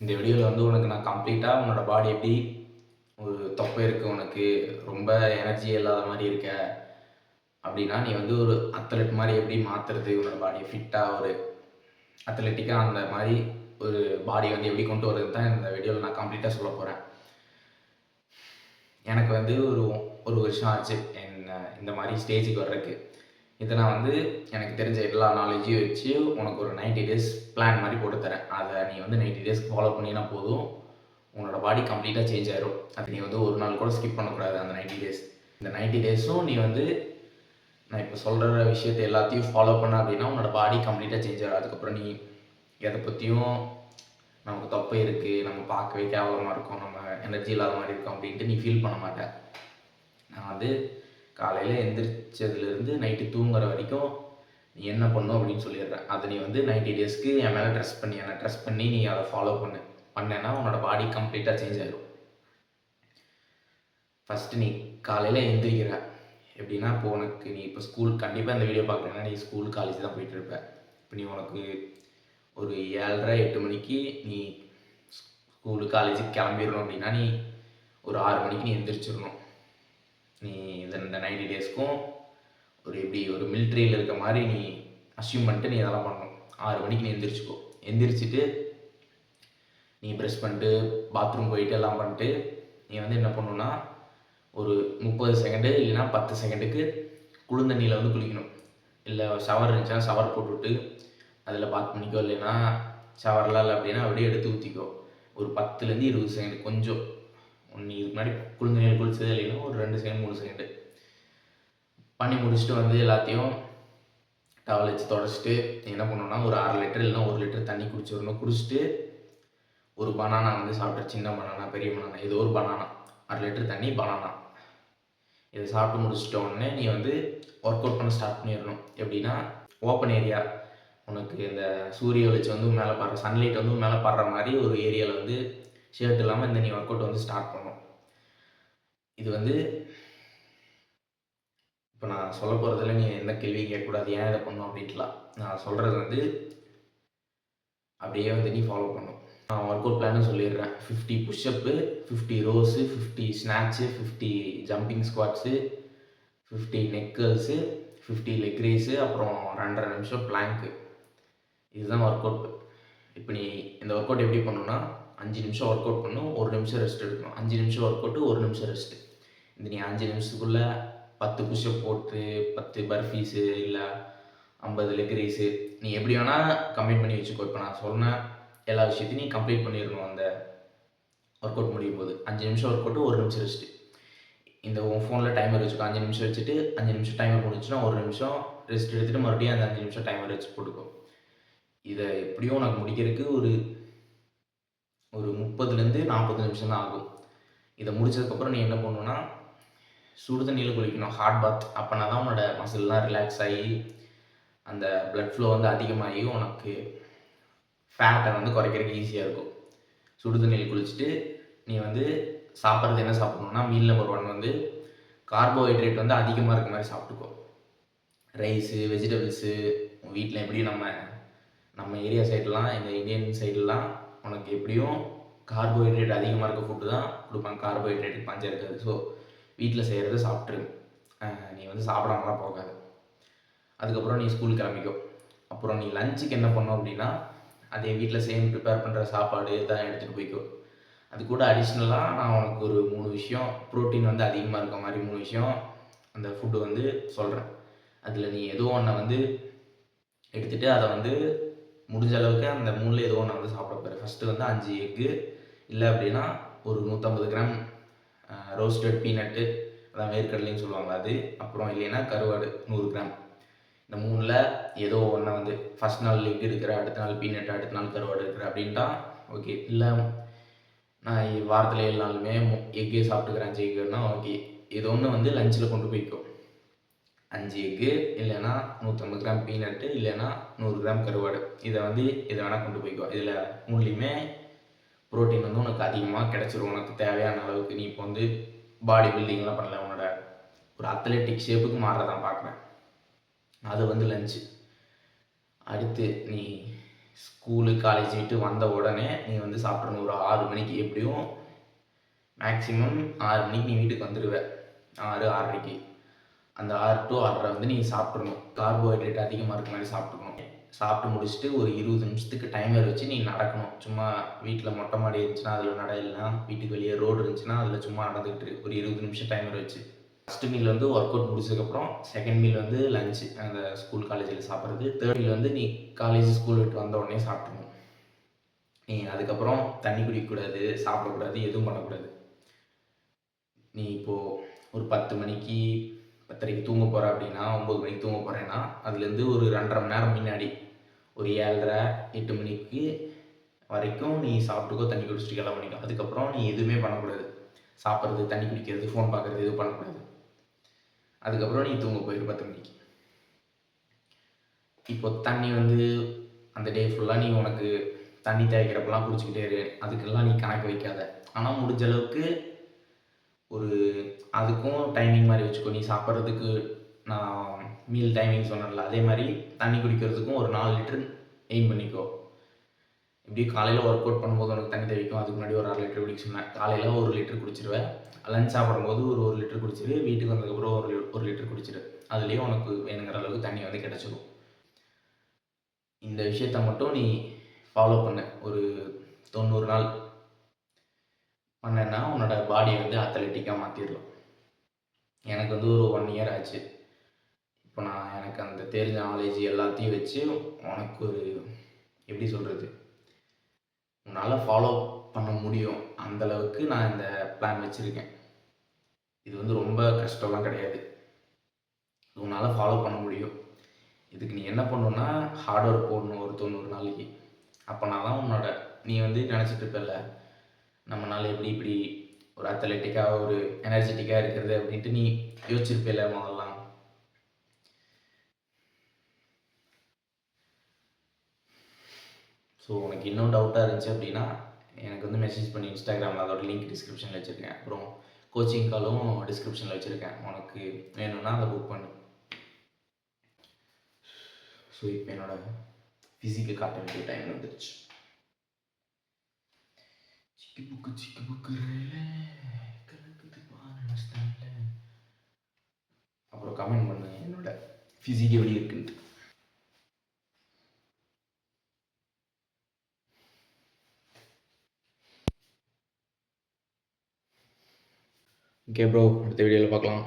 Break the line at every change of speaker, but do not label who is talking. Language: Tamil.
இந்த வீடியோவில் வந்து உனக்கு நான் கம்ப்ளீட்டாக உன்னோட பாடி எப்படி ஒரு தொப்பை இருக்குது, உனக்கு ரொம்ப எனர்ஜி இல்லாத மாதிரி இருக்க அப்படின்னா நீ வந்து ஒரு அத்லெட் மாதிரி எப்படி மாற்றுறது, உன்னோட பாடியை ஃபிட்டாக ஒரு அத்லெட்டிக்காக அந்த மாதிரி ஒரு பாடி வந்து எப்படி கொண்டு வரது தான் இந்த வீடியோவில் நான் கம்ப்ளீட்டாக சொல்ல போகிறேன். எனக்கு வந்து ஒரு ஒரு வருஷம் ஆச்சு இந்த மாதிரி ஸ்டேஜுக்கு வர்றதுக்கு. இதை நான் வந்து எனக்கு தெரிஞ்ச எல்லா நாலேஜையும் வச்சு உனக்கு ஒரு 90 டேஸ் பிளான் மாதிரி போட்டு தரேன். அதை நீ வந்து 90 டேஸ்க்கு ஃபாலோ பண்ணினா போதும், உன்னோட பாடி கம்ப்ளீட்டாக சேஞ்ச் ஆயிடும். அது நீ வந்து ஒரு நாள் கூட ஸ்கிப் பண்ணக்கூடாது. அந்த 90 டேஸ் இந்த 90 டேஸும் நீ வந்து நான் இப்போ சொல்கிற விஷயத்தை எல்லாத்தையும் ஃபாலோ பண்ண அப்படின்னா உன்னோட பாடி கம்ப்ளீட்டாக சேஞ்ச் ஆகும். அதுக்கப்புறம் நீ எதை பற்றியும் நமக்கு தொப்பை இருக்குது, நம்ம பார்க்கவே கேவலமாக இருக்கும், நம்ம எனர்ஜி இல்லாத மாதிரி இருக்கும் அப்படின்ட்டு நீ ஃபீல் பண்ண மாட்டேன். நான் வந்து காலையில் எந்திரிச்சதுலேருந்து நைட்டு தூங்குற வரைக்கும் நீ என்ன பண்ணும் அப்படின்னு சொல்லிடுறேன். அதை நீ வந்து 90 டேஸ்க்கு என் மேலே ட்ரெஸ் பண்ணி நீ அதை ஃபாலோ பண்ணேன்னா உன்னோட பாடி கம்ப்ளீட்டாக சேஞ்ச் ஆகிடும். ஃபஸ்ட்டு நீ காலையில் எந்திரிக்கிற எப்படின்னா, இப்போ உனக்கு நீ இப்போ ஸ்கூல் கண்டிப்பாக இந்த வீடியோ பார்க்குறேன்னா நீ ஸ்கூல் காலேஜ் தான் போயிட்டு இருப்ப. இப்போ நீ உனக்கு ஒரு 7:30 8 மணிக்கு நீ ஸ்கூலு காலேஜுக்கு கிளம்பிடணும் அப்படின்னா நீ ஒரு 6 மணிக்கு நீ எந்திரிச்சிடணும். நீ இந்த 90 டேஸ்க்கும் ஒரு எப்படி ஒரு மிலிட்ரியில் இருக்க மாதிரி நீ அஸ்யூம் பண்ணிட்டு நீ இதெல்லாம் பண்ணணும். 6 மணிக்கு நீ எந்திரிச்சிக்கோ. எந்திரிச்சிட்டு நீ ப்ரெஷ் பண்ணிட்டு பாத்ரூம் போயிட்டு எல்லாம் பண்ணிட்டு நீ வந்து என்ன பண்ணணுன்னா ஒரு 30 செகண்டு இல்லைன்னா 10 செகண்டுக்கு குளிர்தண்ணியில் வந்து குளிக்கணும். இல்லை ஷவர் இருந்துச்சுன்னா ஷவர் போட்டுவிட்டு அதில் பாத் பண்ணிக்கோ. இல்லைன்னா ஷவர்லாம் இல்லை அப்படின்னா அப்படியே எடுத்து ஊற்றிக்கோ. ஒரு 10லேருந்து 20 செகண்டு கொஞ்சம் நீ இதுக்கு முன்னாடி குளிர்தண்ணியில் குளிச்சது இல்லைன்னா ஒரு 2 செகண்ட் 3 செகண்டு பண்ணி முடிச்சுட்டு வந்து எல்லாத்தையும் டவல் வச்சு தொடச்சிட்டு நீ என்ன பண்ணணுன்னா ஒரு 1/2 லிட்டர் இல்லைன்னா 1 லிட்டர் தண்ணி குடிச்சிடணும். குடிச்சிட்டு ஒரு பனானா வந்து சாப்பிட்ற, சின்ன பனானா பெரிய பனானா ஏதோ ஒரு பனானா, 1/2 லிட்டர் தண்ணி பனானா இதை சாப்பிட்டு முடிச்சிட்ட உடனே நீ வந்து ஒர்க் அவுட் பண்ண ஸ்டார்ட் பண்ணிடணும். எப்படின்னா ஓப்பன் ஏரியா, உனக்கு இந்த சூரிய வெளிச்சம் வந்து மேலே படுற, சன்லைட் வந்து மேலே படுற மாதிரி ஒரு ஏரியாவில் வந்து ஷர்ட் இல்லாமல் இந்த நீ ஒர்க் அவுட் வந்து ஸ்டார்ட் பண்ணணும். இது வந்து இப்போ நான் சொல்ல போகிறதுல நீ எந்த கேள்வியும் கேட்கக்கூடாது, ஏன் இதை பண்ணணும் அப்படின்ட்டுலாம். நான் சொல்கிறது வந்து அப்படியே வந்து நீ ஃபாலோ பண்ணணும். நான் ஒர்க் அவுட் பிளான்னு சொல்லிடுறேன். 50 push up, 50 rows, 50 snatch, 50 jumping squats, 50 neck curls, 50 leg raises, அப்புறம் 2.5 நிமிஷம் பிளாங்க்கு. இதுதான் ஒர்க் அவுட். இப்போ நீ இந்த ஒர்க் அவுட் எப்படி பண்ணணும்னா 5 நிமிஷம் ஒர்க் அவுட் பண்ணணும், 1 நிமிஷம் ரெஸ்ட் எடுக்கணும். 5 நிமிஷம் ஒர்க் அவுட்டு, 1 நிமிஷம் ரெஸ்ட்டு. இந்த நீ 5 நிமிஷத்துக்குள்ளே 10 புஷ்அப் போட்டு 10 பர்ஃபீஸு இல்லை 50 லெக் ரேஸு நீ எப்படி வேணால் கம்ப்ளீட் பண்ணி வச்சுக்கோ. இப்போ நான் சொன்ன எல்லா விஷயத்தையும் நீ கம்ப்ளீட் பண்ணிடணும். அந்த ஒர்க் அவுட் முடியும் போது 5 நிமிஷம் ஒர்க் அவுட்டு, 1 நிமிஷம் ரெஸ்ட்டு. இந்த உன் ஃபோனில் டைமர் வச்சுக்கோ. 5 நிமிஷம் வச்சுட்டு 5 நிமிஷம் டைமர் முடிச்சுன்னா 1 நிமிஷம் ரெஸ்ட் எடுத்துகிட்டு மறுபடியும் அந்த 5 நிமிஷம் டைமர் வச்சு போட்டுக்கோ. இதை எப்படியும் உனக்கு முடிக்கிறதுக்கு ஒரு 30லேருந்து 40 நிமிஷம் தான் ஆகும். இதை முடிச்சதுக்கப்புறம் நீ என்ன பண்ணணுன்னா சுடு தண்ணியில் குளிக்கணும், ஹாட் பாத். அப்போனா தான் உன்னோட மசில்லாம் ரிலாக்ஸ் ஆகி அந்த ப்ளட் ஃப்ளோ வந்து அதிகமாகி உனக்கு ஃபேட்டை வந்து குறைக்கிறதுக்கு ஈஸியாக இருக்கும். சுடு தண்ணியில் குளிச்சுட்டு நீ வந்து சாப்பிட்றது என்ன சாப்பிட்ணுன்னா, மீல் நம்பர் 1 வந்து கார்போஹைட்ரேட் வந்து அதிகமாக இருக்க மாதிரி சாப்பிட்டுக்கோ. ரைஸு, வெஜிடபிள்ஸு வீட்டில் எப்படியும் நம்ம ஏரியா சைட்லாம், இந்த இந்தியன் சைட்லாம் உனக்கு எப்படியும் கார்போஹைட்ரேட் அதிகமாக இருக்க ஃபுட்டு தான் கொடுப்பாங்க. கார்போஹைட்ரேட்டுக்கு பஞ்சம் இருக்காது. ஸோ வீட்டில் செய்கிறத சாப்பிட்ரு. நீ வந்து சாப்பிடாமலாம் போகாது. அதுக்கப்புறம் நீ ஸ்கூல் கிளம்பிக்கோ. அப்புறம் நீ லஞ்சுக்கு என்ன பண்ணோம் அப்படின்னா அதே வீட்டில் சேம் ப்ரிப்பேர் பண்ணுற சாப்பாடு தான் எடுத்துகிட்டு போய்க்கோ. அது கூட அடிஷ்னலாக நான் உனக்கு ஒரு 3 விஷயம், ப்ரோட்டீன் வந்து அதிகமாக இருக்க மாதிரி 3 விஷயம் அந்த ஃபுட்டு வந்து சொல்கிறேன். அதில் நீ ஏதோ ஒன்றை வந்து எடுத்துகிட்டு அதை வந்து முடிஞ்ச அளவுக்கு அந்த 3ல் ஏதோ ஒன்று வந்து சாப்பிட போகிற. ஃபஸ்ட்டு வந்து 5 எக்கு, இல்லை அப்படின்னா ஒரு 150 கிராம் ரோஸ்டட் பீனட்டு, அதான் வேர்க்கடலைன்னு சொல்லுவாங்க அது. அப்புறம் இல்லைன்னா கருவாடு 100 கிராம். இந்த 3ல் ஏதோ ஒன்றை வந்து ஃபஸ்ட் நாள் எக் எடுக்கிற, அடுத்த நாள் பீனட், அடுத்த நாள் கருவாடு எடுக்கிற அப்படின்ட்டா ஓகே. இல்லை நான் வாரத்தில் 7 நாளுமே எக்கே சாப்பிட்டுக்கிறேன், 5 எக்குன்னா ஓகே. ஏதோ ஒன்று வந்து லஞ்சில் கொண்டு போய்க்கோ. 5 எக்கு, இல்லைன்னா 150 கிராம் பீனட்டு, இல்லைன்னா 100 கிராம் கருவாடு. இதை வந்து இதை வேணால் கொண்டு போய்க்கோ. இதில் 3லேயுமே ப்ரோட்டீன் வந்து உனக்கு அதிகமாக கிடச்சிரும். உனக்கு தேவையான அளவுக்கு. நீ இப்போ வந்து பாடி பில்டிங்லாம் பண்ணல, உன்னோட ஒரு அத்லெட்டிக் ஷேப்புக்கு மாறுறதான் பார்க்குறேன். அது வந்து லஞ்சு. அடுத்து நீ ஸ்கூலு, காலேஜ் விட்டு வந்த உடனே நீ வந்து சாப்பிட்றணும். ஒரு 6 மணிக்கு எப்படியும் மேக்ஸிமம் 6 மணிக்கு நீ வீட்டுக்கு வந்துடுவ. 6, 6:30க்கு. அந்த 6 to 6:30 வந்து நீ சாப்பிட்றணும். கார்போஹைட்ரேட் அதிகமாக இருக்க மாதிரி சாப்பிட்டுக்கணும். சாப்பிட்டு முடிச்சுட்டு ஒரு 20 நிமிஷத்துக்கு டைமர் வச்சு நீ நடக்கணும். சும்மா வீட்டில் மொட்டை மாடி இருந்துச்சுன்னா அதில் நட, இல்லைனா வீட்டுக்கு வெளியே ரோடு இருந்துச்சுன்னா அதில் சும்மா நடந்துக்கிட்டு இரு. ஒரு 20 நிமிஷம் டைமர் வச்சு. ஃபஸ்ட்டு மீல் வந்து ஒர்க் அவுட் முடிச்சதுக்கப்புறம், செகண்ட் மீல் வந்து லஞ்சு அந்த ஸ்கூல் காலேஜில் சாப்பிட்றது. தேர்ட் மீல் வந்து நீ காலேஜ் ஸ்கூல் விட்டு வந்த உடனே சாப்பிட்றணும். நீ அதுக்கப்புறம் தண்ணி குடிக்கக்கூடாது, சாப்பிடக்கூடாது, எதுவும் பண்ணக்கூடாது. நீ இப்போது ஒரு 10 மணிக்கு 10:30க்கு தூங்க போகிற அப்படின்னா, 9 மணிக்கு தூங்க போகிறேன்னா, அதுலேருந்து ஒரு 2:30 மணி நேரம் முன்னாடி ஒரு 7:30, 8 மணிக்கு வரைக்கும் நீ சாப்பிட்டுக்கோ, தண்ணி குடிச்சிட்டு கிளம்பிக்கோ. அதுக்கப்புறம் நீ எதுவுமே பண்ணக்கூடாது. சாப்பிட்றது, தண்ணி குடிக்கிறது, ஃபோன் பார்க்குறது எதுவும் பண்ணக்கூடாது. அதுக்கப்புறம் நீ தூங்க போயிரு 10 மணிக்கு. இப்போ தண்ணி வந்து அந்த டே ஃபுல்லாக நீ உனக்கு தண்ணி தேய்க்கிறப்பெல்லாம் குடிச்சிக்கிட்டே இரு. அதுக்கெல்லாம் நீ கணக்கு வைக்காத. ஆனால் முடிஞ்ச அளவுக்கு ஒரு அதுக்கும் டைமிங் மாதிரி வச்சுக்கோ. நீ சாப்பிட்றதுக்கு நான் மீல் டைமிங் சொன்னேன்ல, அதே மாதிரி தண்ணி குடிக்கிறதுக்கும் ஒரு 4 லிட்டர் எய்ம் பண்ணிக்கோ. இப்படி காலையில் ஒர்க் அவுட் பண்ணும்போது உனக்கு தண்ணி தேவைக்கும், அதுக்கு முன்னாடி ஒரு 1/2 லிட்டர் குடிக்க சொன்னேன். காலையில் 1 லிட்டர் குடிச்சிருவேன். லஞ்ச் சாப்பிடும்போது ஒரு 1 லிட்டர் குடிச்சிரு. வீட்டுக்கு வந்ததுக்கப்புறம் ஒரு லிட்டர் குடிச்சிரு. அதுலேயே உனக்கு வேணுங்கிற அளவுக்கு தண்ணி வந்து கிடச்சிடும். இந்த விஷயத்த மட்டும் நீ ஃபாலோ பண்ணு. ஒரு 90 நாள் பண்ணேன்னா உன்னோட பாடியை வந்து அத்லெட்டிக்காக மாற்றிடலாம். எனக்கு வந்து ஒரு 1 இயர் ஆச்சு. இப்போ நான் எனக்கு அந்த தெரிஞ்ச நாலேஜ் எல்லாத்தையும் வச்சு உனக்கு ஒரு எப்படி சொல்கிறது, உன்னால் ஃபாலோ பண்ண முடியும் அந்தளவுக்கு நான் இந்த பிளான் வச்சுருக்கேன். இது வந்து ரொம்ப கஷ்டம்லாம் கிடையாது. உன்னால் ஃபாலோ பண்ண முடியும். இதுக்கு நீ என்ன பண்ணணுன்னா, ஹார்ட் ஒர்க் போடணும் ஒரு 90 நாளைக்கு. அப்போனா தான் உன்னோட நீ வந்து நினச்சிட்டு இருப்பல்ல, நம்மளால இப்படி ஒரு அத்லெட்டிக்காக ஒரு எனர்ஜெட்டிக்காக இருக்கிறது அப்படின்ட்டு நீ யோசிச்சிருப்பில்ல முதல்லாம். ஸோ உனக்கு இன்னும் டவுட்டாக இருந்துச்சு அப்படின்னா எனக்கு வந்து மெசேஜ் பண்ணி இன்ஸ்டாகிராமில் அதோட லிங்க் டிஸ்கிரிப்ஷனில் வச்சுருக்கேன். அப்புறம் கோச்சிங் காலும் டிஸ்கிரிப்ஷனில் வச்சுருக்கேன். உனக்கு வேணும்னா அதை புக் பண்ணு. ஸோ இப்போ என்னோடய ஃபிசிக்கல் காட்ட வேண்டிய டைம் வந்துருச்சு. சிக்கு புக்கு அப்புறம் கமெண்ட் பண்ணு என்னோட ஃபிசிக் எப்படி இருக்குன்ட்டு. ஓகே ப்ரோ, அடுத்த வீடியோவில் பார்க்கலாம்.